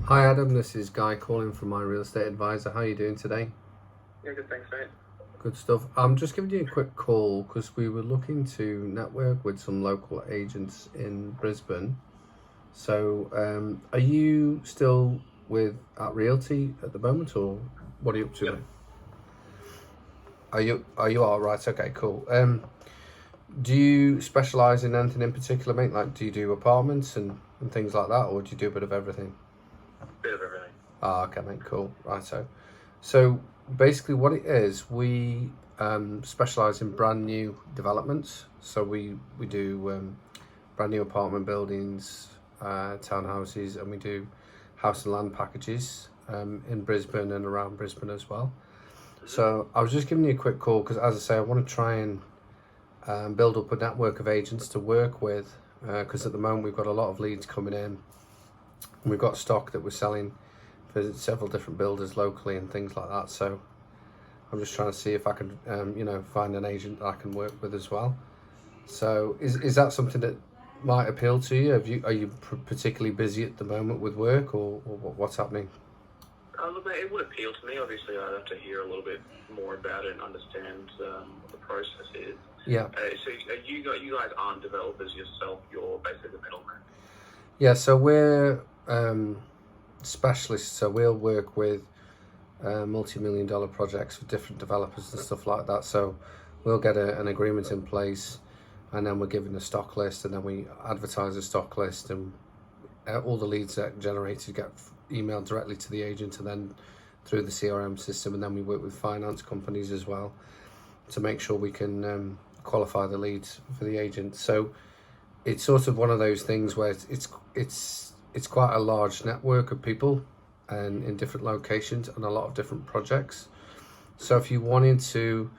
Hi Adam, this is Guy calling from My Real Estate Advisor. How are you doing today? Yeah, good, thanks, mate. Good stuff. I'm just giving you a quick call because we were looking to network with some local agents in Brisbane. So, are you still at Realty at the moment, or what are you up to? Yep. Mate? Are you all right? Okay, cool. Do you specialise in anything in particular, mate? Like, do you do apartments and things like that, or do you do a bit of everything? Bit of everything. Okay, mate, cool. Right, so basically what it is, we specialise in brand new developments. So we do brand new apartment buildings, townhouses, and we do house and land packages in Brisbane and around Brisbane as well. So I was just giving you a quick call because, as I say, I want to try and build up a network of agents to work with, because at the moment we've got a lot of leads coming in. We've got stock that we're selling for several different builders locally and things like that. So I'm just trying to see if I can, find an agent that I can work with as well. So is that something that might appeal to you? Are you particularly busy at the moment with work, or what's happening? Look, mate, it would appeal to me. Obviously, I'd have to hear a little bit more about it and understand what the process is. Yeah. So you guys aren't developers yourself. You're basically the middleman. Yeah. So we're specialists. So we'll work with multi-million-dollar projects for different developers and stuff like that. So we'll get an agreement in place, and then we're given a stock list, and then we advertise a stock list, and all the leads that are generated get emailed directly to the agent and then through the CRM system. And then we work with finance companies as well to make sure we can qualify the leads for the agent. So it's sort of one of those things where it's quite a large network of people and in different locations and a lot of different projects. So if you wanted to,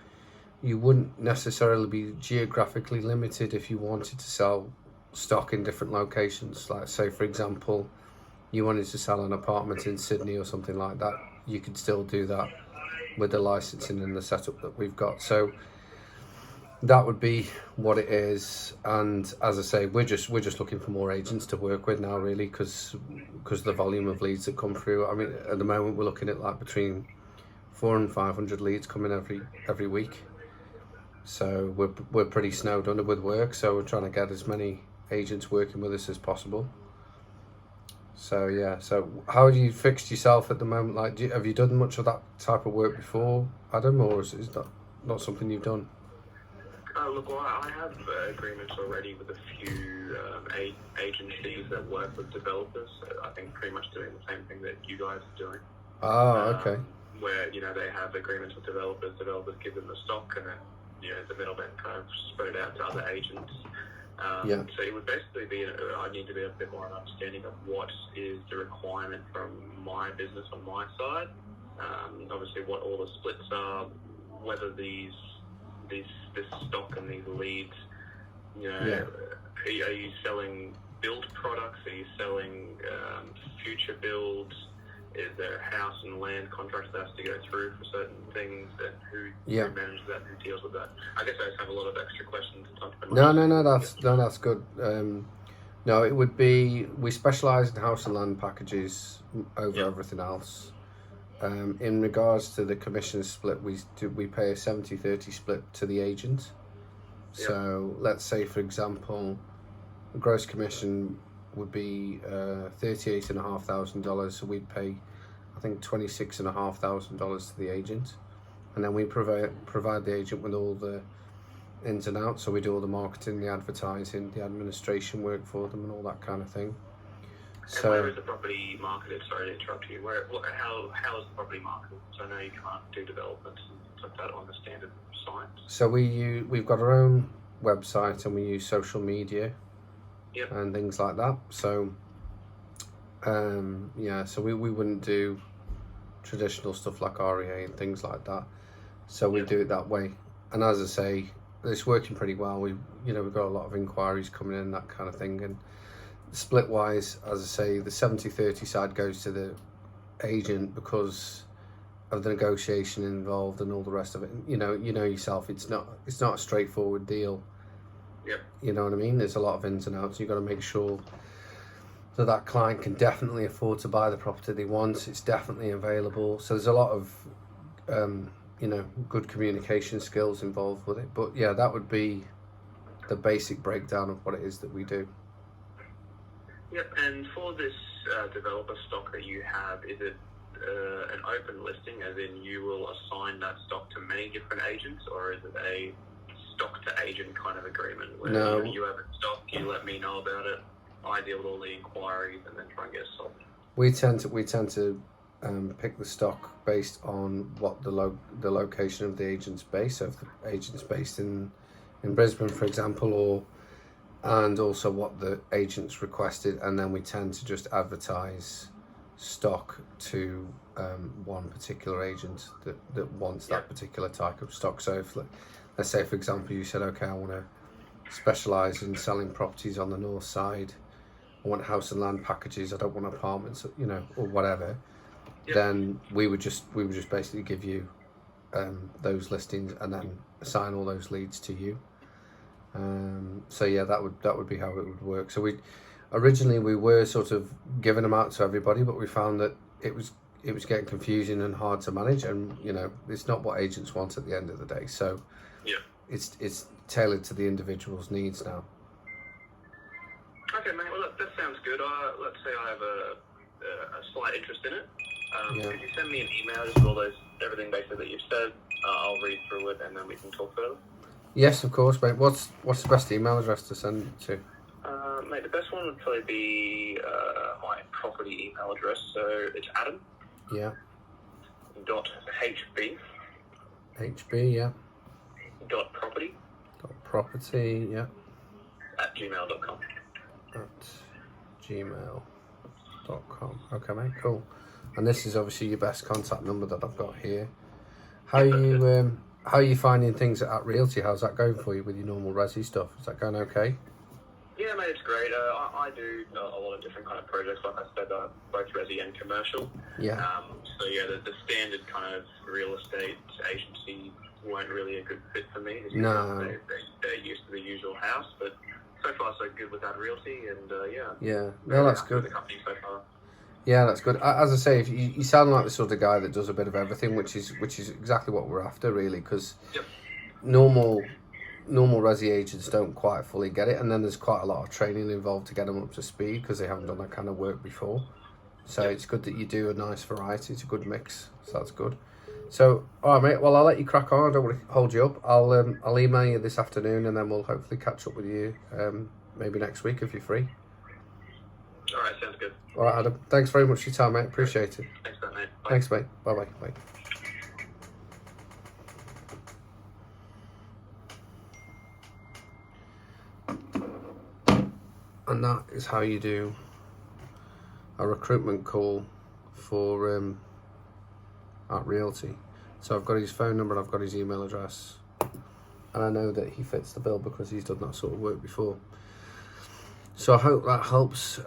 you wouldn't necessarily be geographically limited if you wanted to sell stock in different locations. Like, say for example, you wanted to sell an apartment in Sydney or something like that, you could still do that with the licensing and the setup that we've got. So that would be what it is. And as I say, we're just looking for more agents to work with now, really, because the volume of leads that come through. I mean, at the moment we're looking at like between 400 and 500 leads coming every week. So we're pretty snowed under with work. So we're trying to get as many agents working with us as possible. So yeah. So how have you fixed yourself at the moment? Like, have you done much of that type of work before, Adam, or is that not something you've done? Look, well, I have agreements already with a few agencies that work with developers. I think pretty much doing the same thing that you guys are doing. Oh, okay. Where they have agreements with developers. Developers give them the stock, and then the middlemen kind of spread it out to other agents. Yeah. So it would basically be, I need to be a bit more of an understanding of what is the requirement from my business on my side. Obviously, what all the splits are, whether this stock and these leads, Yeah. are you selling build products? Are you selling future builds? Is there house and land contracts that has to go through for certain things, and who manages that, who deals with that? I guess I just have a lot of extra questions. That's good. No, it would be, we specialise in house and land packages over everything else. In regards to the commission split, we pay a 70-30 split to the agent. So let's say, for example, the gross commission would be $38,500. So we'd pay, I think, $26,500 to the agent, and then we provide the agent with all the ins and outs. So we do all the marketing, the advertising, the administration work for them, and all that kind of thing. And where is the property marketed? Sorry to interrupt you. How is the property marketed? So I know you can't do developments and things like that on the standard sites. So we've got our own website, and we use social media and things like that. So so we wouldn't do traditional stuff like REA and things like that. So we do it that way. And as I say, it's working pretty well. We've got a lot of inquiries coming in, that kind of thing. And split wise, as I say, the 70-30 side goes to the agent because of the negotiation involved and all the rest of it. You know yourself, it's not a straightforward deal. Yep. You know what I mean? There's a lot of ins and outs. You've got to make sure that client can definitely afford to buy the property they want. It's definitely available. So there's a lot of good communication skills involved with it. But yeah, that would be the basic breakdown of what it is that we do. Yep. And for this developer stock that you have, is it an open listing, as in you will assign that stock to many different agents, or is it a stock to agent kind of agreement where No. you have a stock, you let me know about it, I deal with all the inquiries, and then try and get it sold? We tend to pick the stock based on what the location of the agent's base. So if the agent's based in Brisbane, for example, and also what the agent's requested, and then we tend to just advertise stock to one particular agent that wants that particular type of stock. So if, let's say for example, you said, okay, I want to specialise in selling properties on the north side, I want house and land packages, I don't want apartments, or whatever, then we would just basically give you those listings and then assign all those leads to you. So yeah, that would be how it would work. So originally we were sort of giving them out to everybody, but we found that it was getting confusing and hard to manage, and it's not what agents want at the end of the day. So it's tailored to the individual's needs now. Okay, mate. Well, that sounds good. Let's say I have a slight interest in it. Could you send me an email just with everything basically that you've said? I'll read through it and then we can talk further. Yes, of course, mate. What's the best email address to send it to? Mate, the best one would probably be my property email address. So it's Adam. Yeah. .hb. HB, yeah. .property. .property, yeah. @gmail.com. @gmail.com. Okay, mate. Cool. And this is obviously your best contact number that I've got here. How are you finding things at Realty? How's that going for you with your normal resi stuff? Is that going okay? Yeah, mate, it's great. I do a lot of different kind of projects, like I said, both resi and commercial. Yeah. So yeah, the standard kind of real estate agency weren't really a good fit for me. No. They're used to the usual house, but so far so good with that Realty, and yeah. Yeah. No, that's good. The company so far. Yeah, that's good. As I say, if you sound like the sort of guy that does a bit of everything, which is exactly what we're after, really, because normal resi agents don't quite fully get it, and then there's quite a lot of training involved to get them up to speed because they haven't done that kind of work before. So it's good that you do a nice variety. It's a good mix, so that's good. So, all right, mate. Well, I'll let you crack on. I don't want to hold you up. I'll email you this afternoon, and then we'll hopefully catch up with you maybe next week if you're free. All right, sounds good. All right, Adam. Thanks very much for your time, mate. Appreciate it. Thanks, mate. Bye. Thanks, mate. Bye-bye. Bye. And that is how you do a recruitment call for at Realty. So I've got his phone number and I've got his email address, and I know that he fits the bill because he's done that sort of work before. So I hope that helps.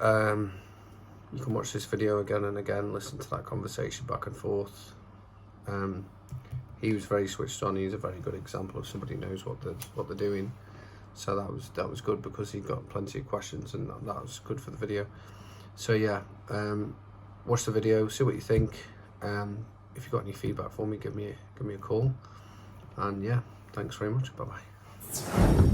You can watch this video again and again, listen to that conversation back and forth. He was very switched on. He's a very good example of somebody who knows what they're doing. So that was good because he got plenty of questions, and that was good for the video. So yeah, watch the video, see what you think. If you've got any feedback for me, give me a call. And yeah, thanks very much. Bye bye.